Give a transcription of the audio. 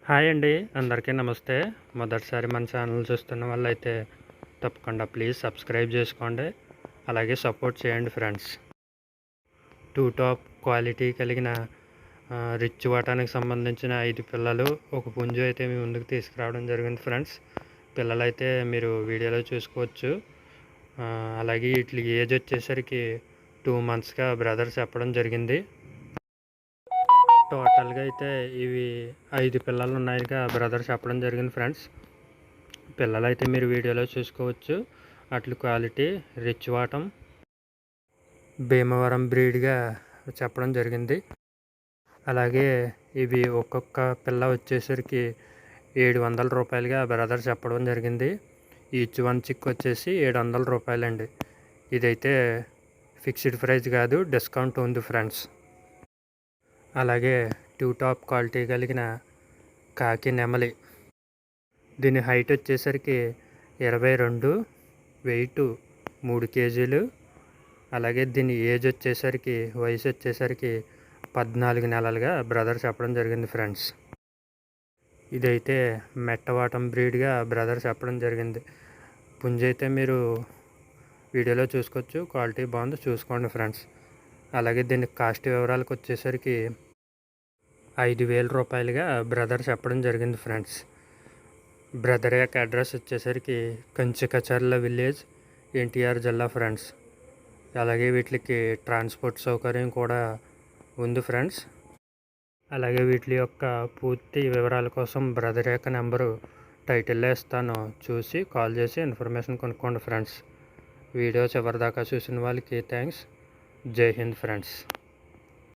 Hi అండి. అందరికీ నమస్తే. మొదటిసారి మన ఛానల్ చూస్తున్న వాళ్ళైతే తప్పకుండా ప్లీజ్ సబ్స్క్రైబ్ చేసుకోండి. అలాగే సపోర్ట్ చేయండి ఫ్రెండ్స్. టాప్ క్వాలిటీ కలిగిన రిచ్ వాటానికి సంబంధించిన 5 పిల్లలు, ఒక పుంజు అయితే మీ ముందుకు తీసుకురావడం జరిగింది ఫ్రెండ్స్. పిల్లలైతే మీరు వీడియోలో చూసుకోవచ్చు. అలాగే వీటి ఏజ్ వచ్చేసరికి 2 మంత్స్గా బ్రదర్ చెప్పడం జరిగింది. టోటల్గా అయితే ఇవి 5 పిల్లలు ఉన్నాయిగా బ్రదర్ చెప్పడం జరిగింది ఫ్రెండ్స్. పిల్లలు అయితే మీరు వీడియోలో చూసుకోవచ్చు. అట్లు క్వాలిటీ రిచ్ వాటం భీమవరం బ్రీడ్గా చెప్పడం జరిగింది. అలాగే ఇవి ఒక్కొక్క పిల్ల వచ్చేసరికి 700 రూపాయలుగా బ్రదర్ చెప్పడం జరిగింది. ఈచ్ వన్ చిక్ వచ్చేసి 700 రూపాయలండి. ఇదైతే ఫిక్స్డ్ ప్రైస్ కాదు, డిస్కౌంట్ ఉంది ఫ్రెండ్స్. అలాగే టాప్ క్వాలిటీ కలిగిన కాకి నెమలి, దీని హైట్ వచ్చేసరికి 22, వెయిట్ 3 కేజీలు. అలాగే దీని ఏజ్ వచ్చేసరికి వయసు వచ్చేసరికి 14 నెలలుగా బ్రదర్ చెప్పడం జరిగింది ఫ్రెండ్స్. ఇదైతే మెట్టవాటం బ్రీడ్గా బ్రదర్ చెప్పడం జరిగింది. పుంజైతే మీరు వీడియోలో చూసుకోవచ్చు. క్వాలిటీ బాగుంది, చూసుకోండి ఫ్రెండ్స్. అలాగే దీని కాస్ట్ వివరాలకు వచ్చేసరికి 5,000 రూపాయలుగా బ్రదర్ చెప్పడం జరిగింది ఫ్రెండ్స్. బ్రదర్ యొక్క అడ్రస్ వచ్చేసరికి కంచికచర్ల విలేజ్, ఎన్టీఆర్ జిల్లా ఫ్రెండ్స్. అలాగే వీటికి ట్రాన్స్పోర్ట్ సౌకర్యం కూడా ఉంది ఫ్రెండ్స్. అలాగే వీటి యొక్క పూర్తి వివరాల కోసం బ్రదర్ యొక్క నెంబరు టైటిల్లో ఇస్తాను, చూసి కాల్ చేసి ఇన్ఫర్మేషన్ కొనుక్కోండి ఫ్రెండ్స్. వీడియో చివరిదాకా చూసిన వాళ్ళకి థ్యాంక్స్. జై హింద్ ఫ్రెండ్స్.